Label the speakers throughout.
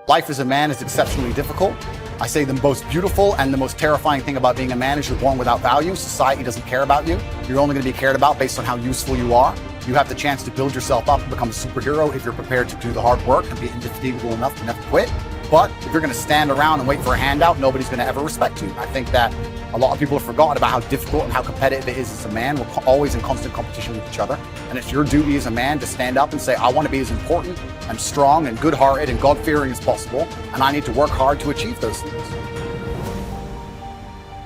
Speaker 1: Life as a man is exceptionally difficult. I say the most beautiful and the most terrifying thing about being a man is you're born without value. Society doesn't care about you. You're only going to be cared about based on how useful you are. You have the chance to build yourself up and become a superhero if you're prepared to do the hard work and be indefatigable enough to never quit. But if you're going to stand around and wait for a handout, nobody's going to ever respect you. I think that a lot of people have forgotten about how difficult and how competitive it is as a man. We're always in constant competition with each other. And it's your duty as a man to stand up and say, I want to be as important and strong and good-hearted and God-fearing as possible. And I need to work hard to achieve those things.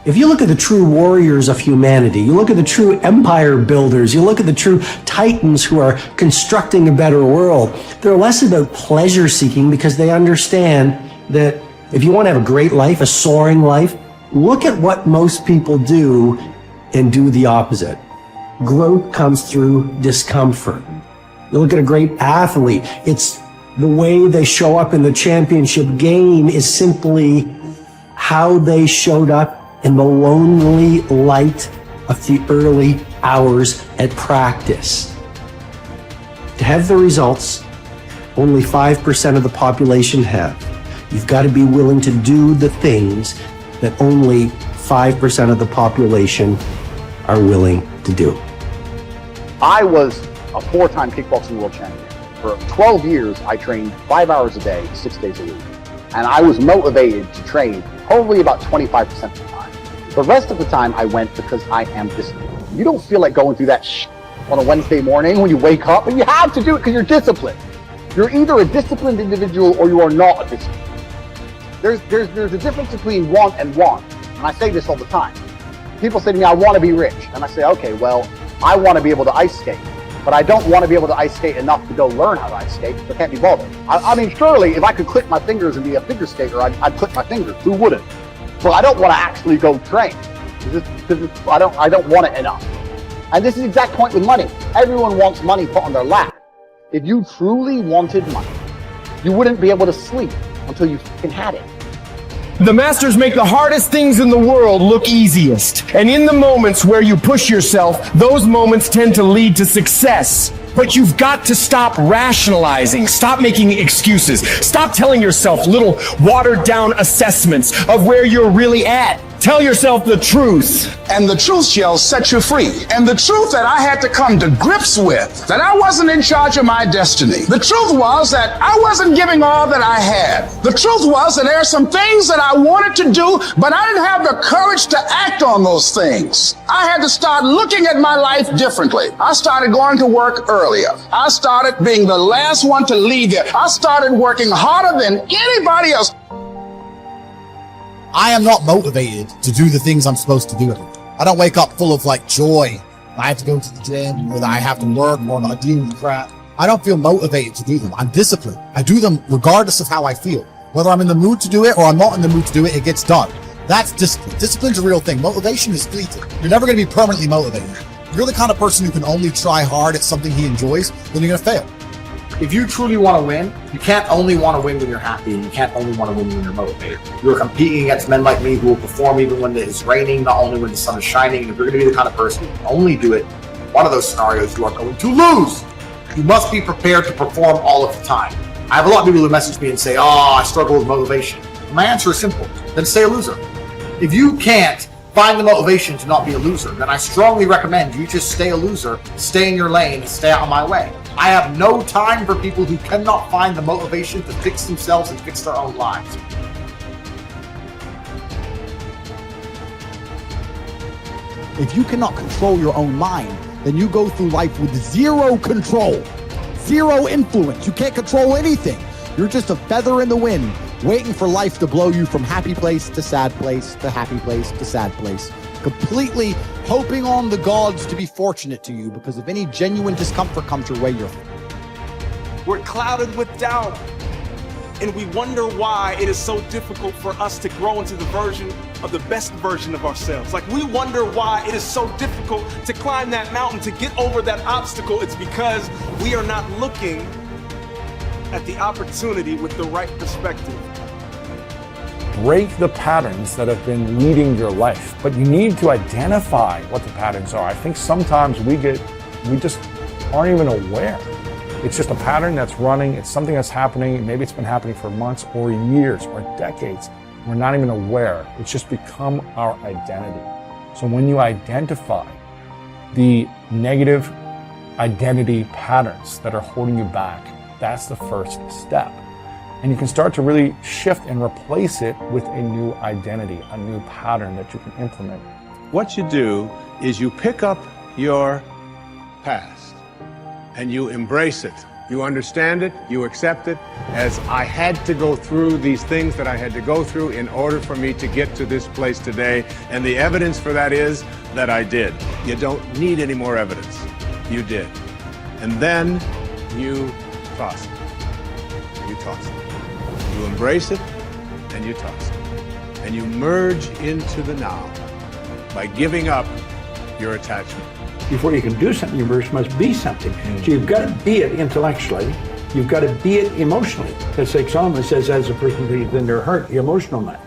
Speaker 2: If you look at the true warriors of humanity, you look at the true empire builders, you look at the true titans who are constructing a better world, they're less about pleasure seeking because they understand that if you want to have a great life, a soaring life, look at what most people do and do the opposite. Growth comes through discomfort. You look at a great athlete, it's the way they show up in the championship game is simply how they showed up in the lonely light of the early hours at practice. To have the results only 5% of the population have, you've got to be willing to do the things that only 5% of the population are willing to do.
Speaker 1: I was a 4-time kickboxing world champion. For 12 years, I trained 5 hours a day, 6 days a week. And I was motivated to train probably about 25% of the time. The rest of the time I went because I am disciplined. You don't feel like going through that on a Wednesday morning when you wake up, and you have to do it because you're disciplined. You're either a disciplined individual or you are not a disciplined. There's a difference between want and want. And I say this all the time. People say to me, I want to be rich. And I say, okay, well, I want to be able to ice skate. But I don't want to be able to ice skate enough to go learn how to ice skate. I can't be bothered. I mean, surely if I could click my fingers and be a figure skater, I'd click my fingers. Who wouldn't? But I don't want to actually go train because I don't want it enough. And this is the exact point with money. Everyone wants money put on their lap. If you truly wanted money, you wouldn't be able to sleep until you fucking had it.
Speaker 3: The masters make the hardest things in the world look easiest. And in the moments where you push yourself, those moments tend to lead to success. But you've got to stop rationalizing, stop making excuses, stop telling yourself little watered down assessments of where you're really at. Tell yourself the truth.
Speaker 4: And the truth shall set you free. And the truth that I had to come to grips with, that I wasn't in charge of my destiny. The truth was that I wasn't giving all that I had. The truth was that there are some things that I wanted to do, but I didn't have the courage to act on those things. I had to start looking at my life differently. I started going to work earlier. I started being the last one to leave there. I started working harder than anybody else.
Speaker 5: I am not motivated to do the things I'm supposed to do. I don't wake up full of like joy. I have to go to the gym, or that I have to work, or I deal with crap. I don't feel motivated to do them. I'm disciplined. I do them regardless of how I feel. Whether I'm in the mood to do it or I'm not in the mood to do it, it gets done. That's discipline. Discipline's a real thing. Motivation is fleeting. You're never going to be permanently motivated. If you're the kind of person who can only try hard at something he enjoys, then you're going to fail.
Speaker 6: If you truly want to win, you can't only want to win when you're happy, and you can't only want to win when you're motivated. You're competing against men like me who will perform even when it's raining, not only when the sun is shining. And if you're going to be the kind of person who can only do it in one of those scenarios, you are going to lose. You must be prepared to perform all of the time. I have a lot of people who message me and say, I struggle with motivation. My answer is simple. Then stay a loser. If you can't find the motivation to not be a loser, then I strongly recommend you just stay a loser, stay in your lane, and stay out of my way. I have no time for people who cannot find the motivation to fix themselves and fix their own lives.
Speaker 5: If you cannot control your own mind, then you go through life with zero control, zero influence. You can't control anything. You're just a feather in the wind, waiting for life to blow you from happy place to sad place to happy place to sad place, completely hoping on the gods to be fortunate to you, because if any genuine discomfort comes your way,
Speaker 7: we're clouded with doubt, and we wonder why it is so difficult for us to grow into the best version of ourselves. Like, we wonder why it is so difficult to climb that mountain, to get over that obstacle. It's because we are not looking at the opportunity with the right perspective.
Speaker 8: Break the patterns that have been leading your life, but you need to identify what the patterns are. I think sometimes we just aren't even aware. It's just a pattern that's running. It's something that's happening. Maybe it's been happening for months or years or decades. We're not even aware. It's just become our identity. So when you identify the negative identity patterns that are holding you back, that's the first step. And you can start to really shift and replace it with a new identity, a new pattern that you can implement.
Speaker 9: What you do is you pick up your past and you embrace it. You understand it, you accept it, as I had to go through these things that I had to go through in order for me to get to this place today. And the evidence for that is that I did. You don't need any more evidence. You did. And then you toss it. You toss it. You embrace it and you toss it. And you merge into the now by giving up your attachment.
Speaker 10: Before you can do something, you first must be something. So you've got to be it intellectually. You've got to be it emotionally. It's like Solomon says, as a person believes in their heart, the emotional man.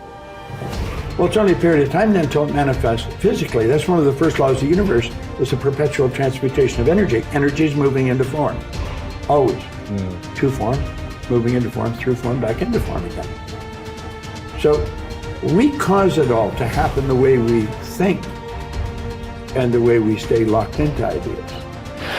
Speaker 10: Well, it's only a period of time then until it manifests physically. That's one of the first laws of the universe, is the perpetual transmutation of energy. Energy is moving into form, always. To form, moving into form, through form, back into form again. So we cause it all to happen the way we think and the way we stay locked into ideas.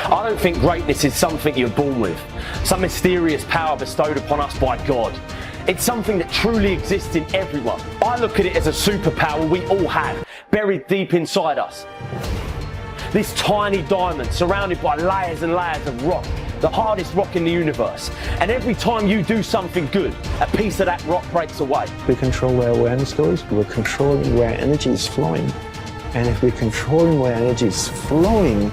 Speaker 11: I don't think greatness is something you're born with, some mysterious power bestowed upon us by God. It's something that truly exists in everyone. I look at it as a superpower we all have, buried deep inside us. This tiny diamond surrounded by layers and layers of rock, the hardest rock in the universe. And every time you do something good, a piece of that rock breaks away.
Speaker 12: We control where awareness goes, we're controlling where energy is flowing. And if we're controlling where energy is flowing,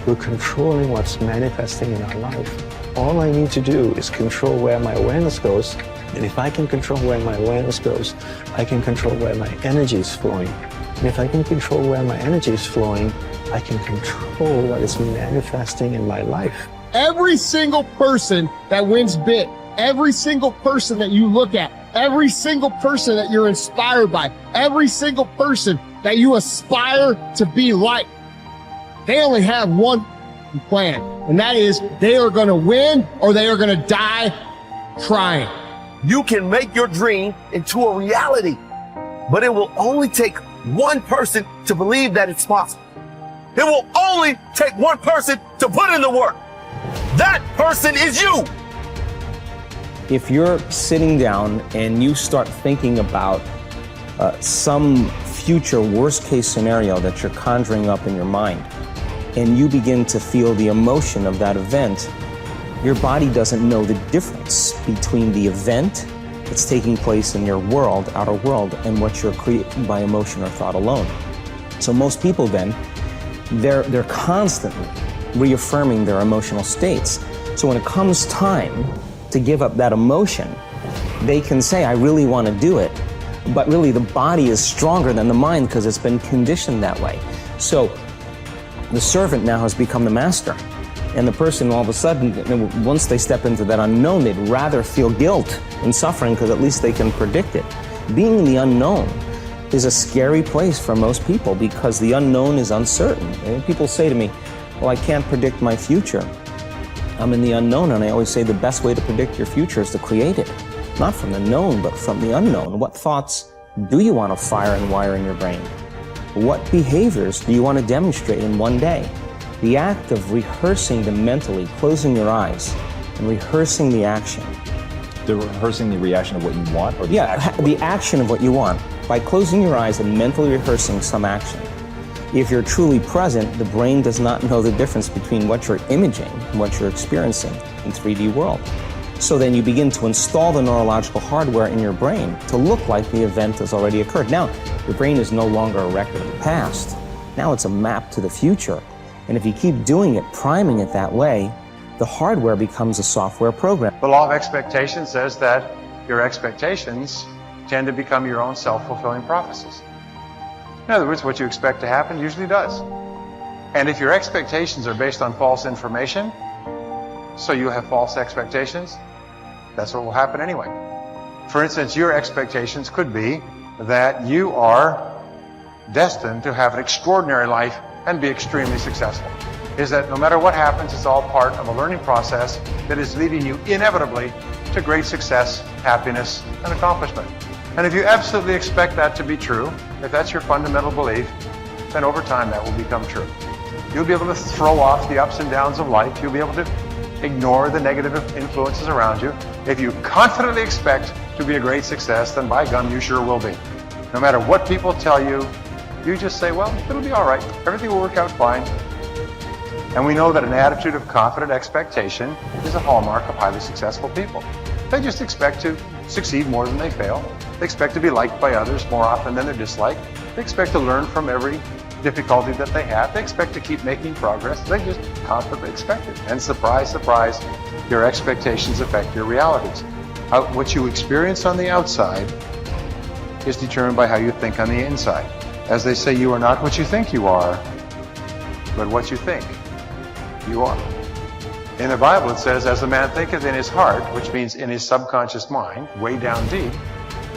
Speaker 12: we're controlling what's manifesting in our life. All I need to do is control where my awareness goes. And if I can control where my awareness goes, I can control where my energy is flowing. And if I can control where my energy is flowing, I can control what is manifesting in my life.
Speaker 13: Every single person that wins big, every single person that you look at, every single person that you're inspired by, every single person that you aspire to be like, they only have one plan, and that is they are going to win or they are going to die trying.
Speaker 3: You can make your dream into a reality, but it will only take one person to believe that it's possible. It will only take one person to put in the work. That person is you.
Speaker 12: If you're sitting down and you start thinking about some future worst case scenario that you're conjuring up in your mind, and you begin to feel the emotion of that event, your body doesn't know the difference between the event that's taking place in your world, outer world, and what you're creating by emotion or thought alone. So most people then, they're constantly reaffirming their emotional states. So when it comes time to give up that emotion, they can say, I really want to do it. But really the body is stronger than the mind because it's been conditioned that way. So the servant now has become the master. And the person all of a sudden, once they step into that unknown, they'd rather feel guilt and suffering because at least they can predict it. Being in the unknown is a scary place for most people because the unknown is uncertain. And people say to me, well, I can't predict my future. I'm in the unknown, and I always say the best way to predict your future is to create it. Not from the known, but from the unknown. What thoughts do you want to fire and wire in your brain? What behaviors do you want to demonstrate in one day? The act of rehearsing them mentally, closing your eyes, and rehearsing the action.
Speaker 14: Rehearsing the reaction of what you want? Or the action?
Speaker 12: The action of what you want. By closing your eyes and mentally rehearsing some action. If you're truly present, the brain does not know the difference between what you're imaging and what you're experiencing in 3D world. So then you begin to install the neurological hardware in your brain to look like the event has already occurred. Now, your brain is no longer a record of the past. Now it's a map to the future. And if you keep doing it, priming it that way, the hardware becomes a software program.
Speaker 15: The law of expectation says that your expectations tend to become your own self-fulfilling prophecies. In other words, what you expect to happen usually does. And if your expectations are based on false information, so you have false expectations, that's what will happen anyway. For instance, your expectations could be that you are destined to have an extraordinary life and be extremely successful. is that no matter what happens, it's all part of a learning process that is leading you inevitably to great success, happiness, and accomplishment. And if you absolutely expect that to be true, if that's your fundamental belief, then over time that will become true. You'll be able to throw off the ups and downs of life. You'll be able to ignore the negative influences around you. If you confidently expect to be a great success, then by gum, you sure will be. No matter what people tell you, you just say, well, it'll be all right. Everything will work out fine. And we know that an attitude of confident expectation is a hallmark of highly successful people. They just expect to succeed more than they fail. They expect to be liked by others more often than they're disliked. They expect to learn from every difficulty that they have. They expect to keep making progress. They just confidently expect it. And surprise, surprise, your expectations affect your realities. What you experience on the outside is determined by how you think on the inside. As they say, you are not what you think you are, but what you think you are. In the Bible it says, as a man thinketh in his heart, which means in his subconscious mind, way down deep,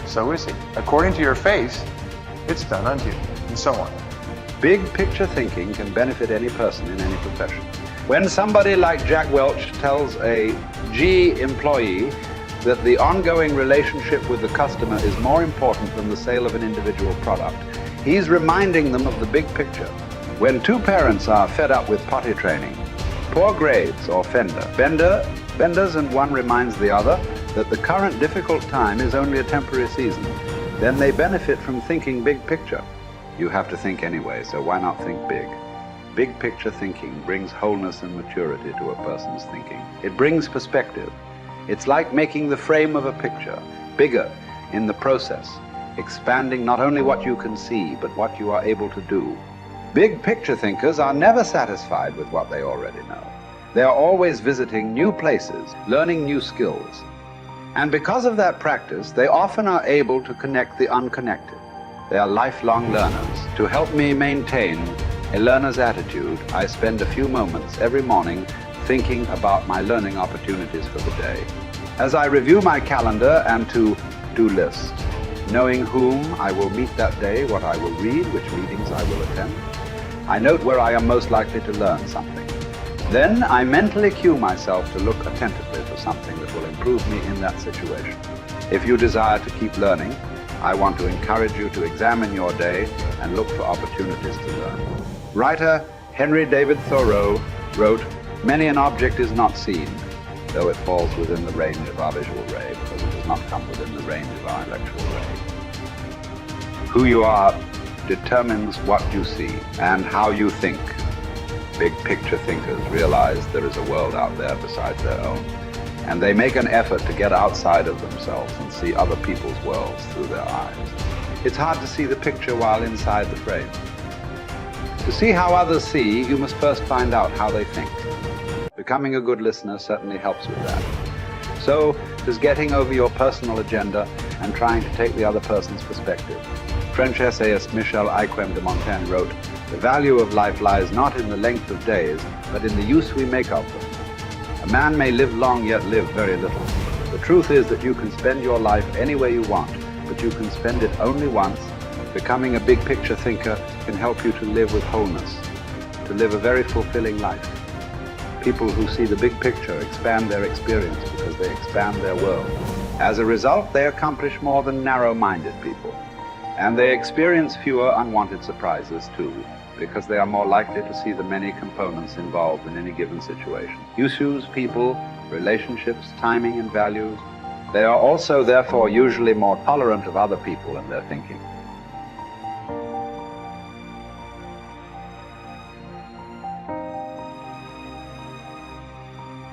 Speaker 15: so is he. According to your faith, it's done unto you, and so on.
Speaker 16: Big picture thinking can benefit any person in any profession. When somebody like Jack Welch tells a G employee that the ongoing relationship with the customer is more important than the sale of an individual product, he's reminding them of the big picture. When two parents are fed up with potty training, poor grades or benders, and one reminds the other that the current difficult time is only a temporary season, then they benefit from thinking big picture. You have to think anyway, so why not think big? Big picture thinking brings wholeness and maturity to a person's thinking. It brings perspective. It's like making the frame of a picture bigger in the process, expanding not only what you can see, but what you are able to do. Big picture thinkers are never satisfied with what they already know. They are always visiting new places, learning new skills. And because of that practice, they often are able to connect the unconnected. They are lifelong learners. To help me maintain a learner's attitude, I spend a few moments every morning thinking about my learning opportunities for the day. As I review my calendar and to-do list, knowing whom I will meet that day, what I will read, which meetings I will attend, I note where I am most likely to learn something. Then I mentally cue myself to look attentively for something that will improve me in that situation. If you desire to keep learning, I want to encourage you to examine your day and look for opportunities to learn. Writer Henry David Thoreau wrote, "Many an object is not seen, though it falls within the range of our visual ray, because it does not come within the range of our intellectual ray." Who you are determines what you see and how you think. Big picture thinkers realize there is a world out there besides their own, and they make an effort to get outside of themselves and see other people's worlds through their eyes. It's hard to see the picture while inside the frame. To see how others see, you must first find out how they think. Becoming a good listener certainly helps with that. So does getting over your personal agenda and trying to take the other person's perspective. French essayist Michel Ayquem de Montaigne wrote, "The value of life lies not in the length of days, but in the use we make of them. A man may live long yet live very little. The truth is that you can spend your life any way you want, but you can spend it only once. Becoming a big picture thinker can help you to live with wholeness, to live a very fulfilling life. People who see the big picture expand their experience because they expand their world. As a result, they accomplish more than narrow-minded people. And they experience fewer unwanted surprises too, because they are more likely to see the many components involved in any given situation. Issues, people, relationships, timing, and values. They are also, therefore, usually more tolerant of other people and their thinking.